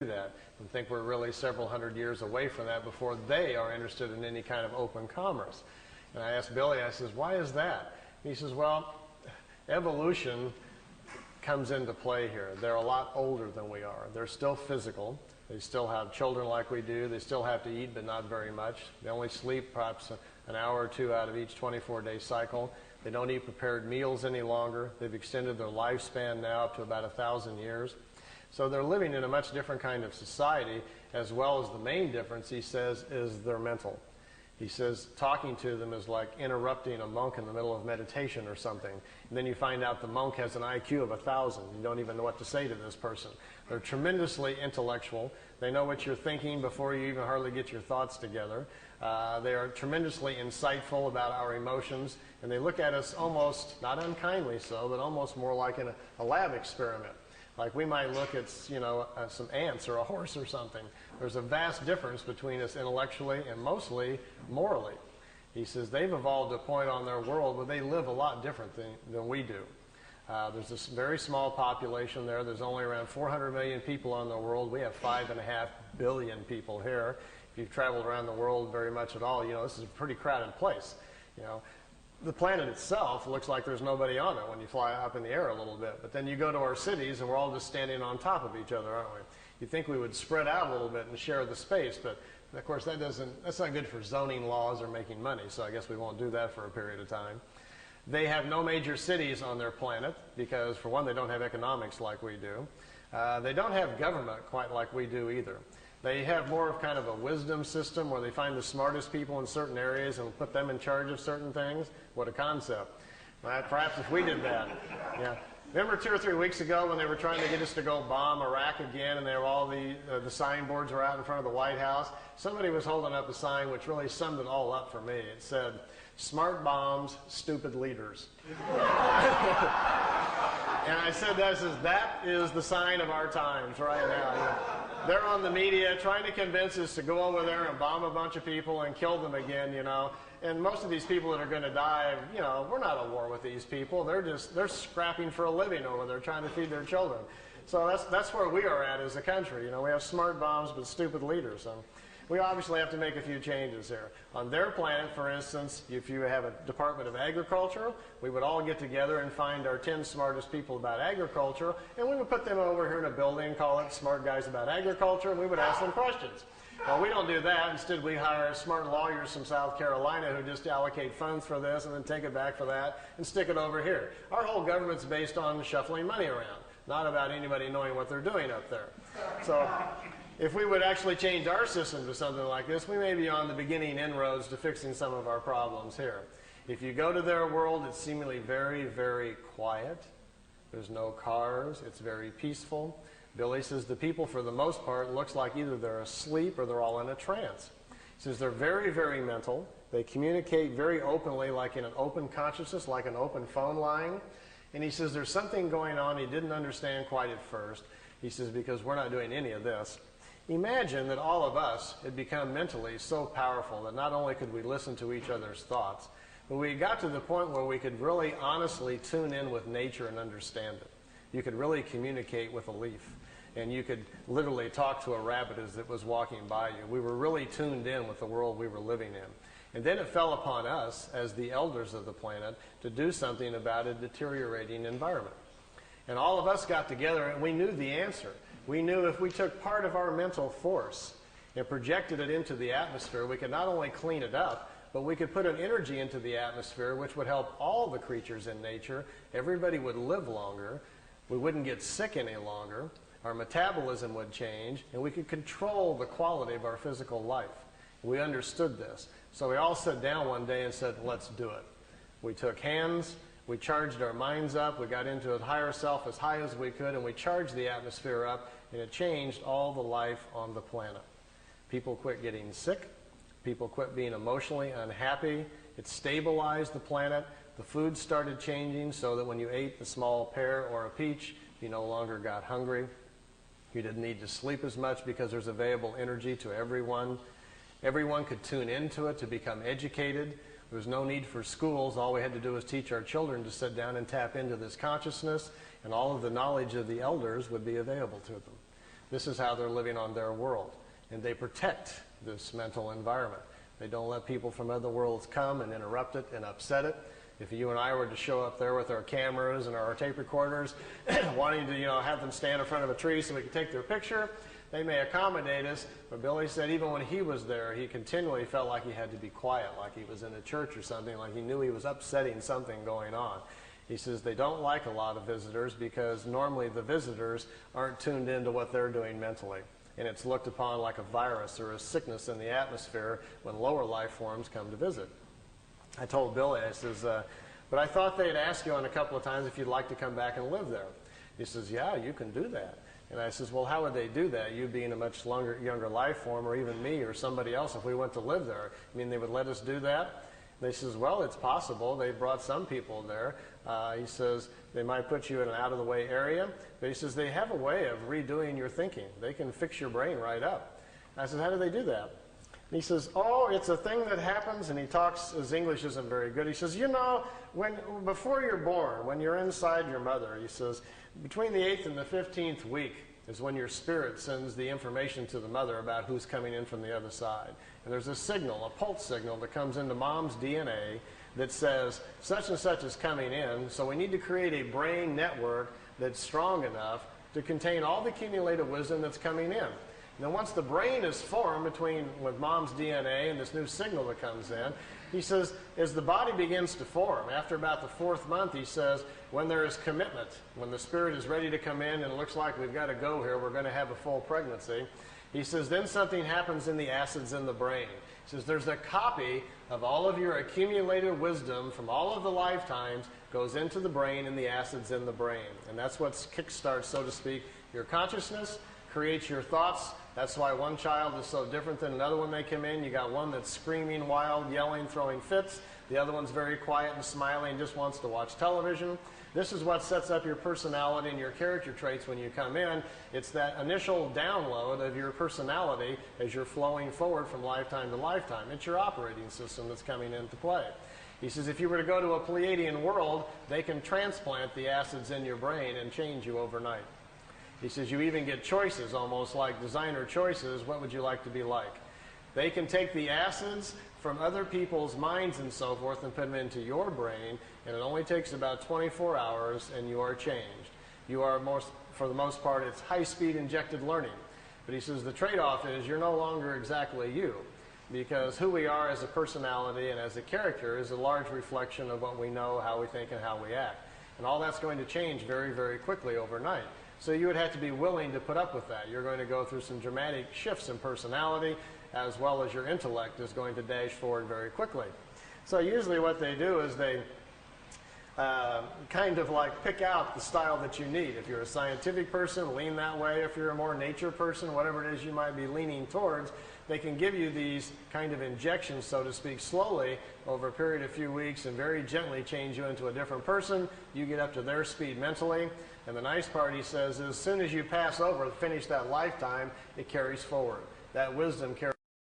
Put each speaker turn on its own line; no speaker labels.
that and think we're really several hundred years away from that before they are interested in any kind of open commerce. And I asked Billy, I says, why is that? He says, well, evolution comes into play here. They're a lot older than we are. They're still physical. They still have children like we do. They still have to eat, but not very much. They only sleep perhaps an hour or two out of each 24-day cycle. They don't eat prepared meals any longer. They've extended their lifespan now up to about 1,000 years. So they're living in a much different kind of society, as well as the main difference, he says, is their mental. He says talking to them is like interrupting a monk in the middle of meditation or something. And then you find out the monk has an IQ of 1,000. You don't even know what to say to this person. They're tremendously intellectual. They know what you're thinking before you even hardly get your thoughts together. They are tremendously insightful about our emotions. And they look at us almost, not unkindly so, but almost more like in a lab experiment. Like we might look at, some ants or a horse or something. There's a vast difference between us intellectually and mostly morally. He says they've evolved to a point on their world where they live a lot different than we do. There's this very small population there. There's only around 400 million people on the world. We have 5.5 billion people here. If you've traveled around the world very much at all, this is a pretty crowded place. The planet itself looks like there's nobody on it when you fly up in the air a little bit. But then you go to our cities and we're all just standing on top of each other, aren't we? You'd think we would spread out a little bit and share the space, but of course that's not good for zoning laws or making money, so I guess we won't do that for a period of time. They have no major cities on their planet because, for one, they don't have economics like we do. They don't have government quite like we do either. They have more of kind of a wisdom system where they find the smartest people in certain areas and put them in charge of certain things. What a concept. Perhaps if we did that. Yeah. Remember 2 or 3 weeks ago when they were trying to get us to go bomb Iraq again and there were all the signboards were out in front of the White House? Somebody was holding up a sign which really summed it all up for me. It said, "Smart bombs, stupid leaders." And I said, that is the sign of our times right now. They're on the media trying to convince us to go over there and bomb a bunch of people and kill them again, And most of these people that are going to die, we're not at war with these people. They're scrapping for a living over there trying to feed their children. So that's where we are at as a country. We have smart bombs but stupid leaders. So we obviously have to make a few changes here. On their planet, for instance, if you have a Department of Agriculture, we would all get together and find our 10 smartest people about agriculture, and we would put them over here in a building, call it Smart Guys About Agriculture, and we would ask them questions. Well, we don't do that. Instead, we hire smart lawyers from South Carolina who just allocate funds for this and then take it back for that and stick it over here. Our whole government's based on shuffling money around, not about anybody knowing what they're doing up there. So if we would actually change our system to something like this, we may be on the beginning inroads to fixing some of our problems here. If you go to their world, it's seemingly very, very quiet. There's no cars. It's very peaceful. Billy says the people, for the most part, looks like either they're asleep or they're all in a trance. He says they're very, very mental. They communicate very openly, like in an open consciousness, like an open phone line. And he says there's something going on he didn't understand quite at first. He says, because we're not doing any of this. Imagine that all of us had become mentally so powerful that not only could we listen to each other's thoughts, but we got to the point where we could really honestly tune in with nature and understand it. You could really communicate with a leaf, and you could literally talk to a rabbit as it was walking by you. We were really tuned in with the world we were living in. And then it fell upon us, as the elders of the planet, to do something about a deteriorating environment. And all of us got together, and we knew the answer. We knew if we took part of our mental force and projected it into the atmosphere, we could not only clean it up, but we could put an energy into the atmosphere which would help all the creatures in nature. Everybody would live longer. We wouldn't get sick any longer. Our metabolism would change, and we could control the quality of our physical life. We understood this. So we all sat down one day and said, let's do it. We took hands. We charged our minds up. We got into a higher self as high as we could, and we charged the atmosphere up, and it changed all the life on the planet. People quit getting sick. People quit being emotionally unhappy. It stabilized the planet. The food started changing so that when you ate a small pear or a peach, you no longer got hungry. You didn't need to sleep as much because there's available energy to everyone. Everyone could tune into it to become educated. There was no need for schools. All we had to do was teach our children to sit down and tap into this consciousness, and all of the knowledge of the elders would be available to them. This is how they're living on their world. And they protect this mental environment. They don't let people from other worlds come and interrupt it and upset it. If you and I were to show up there with our cameras and our tape recorders, wanting to, have them stand in front of a tree so we could take their picture, they may accommodate us. But Billy said even when he was there, he continually felt like he had to be quiet, like he was in a church or something, like he knew he was upsetting something going on. He says they don't like a lot of visitors because normally the visitors aren't tuned into what they're doing mentally. And it's looked upon like a virus or a sickness in the atmosphere when lower life forms come to visit. I told Billy, I says, but I thought they'd ask you on a couple of times if you'd like to come back and live there. He says, yeah, you can do that. And I says, well, how would they do that? You being a much younger life form, or even me or somebody else, if we went to live there, I mean, they would let us do that? And they says, well, it's possible. They brought some people there. He says, they might put you in an out-of-the-way area, but he says, they have a way of redoing your thinking. They can fix your brain right up. I said, how do they do that? And he says, oh, it's a thing that happens, and he talks, his English isn't very good. He says, before you're born, when you're inside your mother, he says, between the 8th and the 15th week is when your spirit sends the information to the mother about who's coming in from the other side. And there's a signal, a pulse signal that comes into mom's DNA that says such and such is coming in, so we need to create a brain network that's strong enough to contain all the accumulated wisdom that's coming in. And then once the brain is formed with mom's DNA and this new signal that comes in, he says, as the body begins to form, after about the 4th month, he says, when there is commitment, when the spirit is ready to come in and it looks like we've got to go here, we're going to have a full pregnancy, he says, then something happens in the acids in the brain. He says, there's a copy of all of your accumulated wisdom from all of the lifetimes goes into the brain and the acids in the brain. And that's what kickstarts, so to speak, your consciousness, creates your thoughts. That's why one child is so different than another when they come in. You got one that's screaming, wild, yelling, throwing fits. The other one's very quiet and smiling, just wants to watch television. This is what sets up your personality and your character traits when you come in. It's that initial download of your personality as you're flowing forward from lifetime to lifetime. It's your operating system that's coming into play. He says if you were to go to a Pleiadian world, they can transplant the acids in your brain and change you overnight. He says you even get choices, almost like designer choices. What would you like to be like? They can take the acids from other people's minds and so forth and put them into your brain, and it only takes about 24 hours and you are changed. You are, for the most part, it's high-speed injected learning. But he says the trade-off is you're no longer exactly you, because who we are as a personality and as a character is a large reflection of what we know, how we think, and how we act. And all that's going to change very, very quickly overnight. So you would have to be willing to put up with that. You're going to go through some dramatic shifts in personality, as well as your intellect is going to dash forward very quickly. So usually what they do is they kind of like pick out the style that you need. If you're a scientific person, lean that way. If you're a more nature person, whatever it is you might be leaning towards, they can give you these kind of injections, so to speak, slowly over a period of a few weeks and very gently change you into a different person. You get up to their speed mentally. And the nice part, he says, is as soon as you pass over, finish that lifetime, it carries forward. That wisdom carries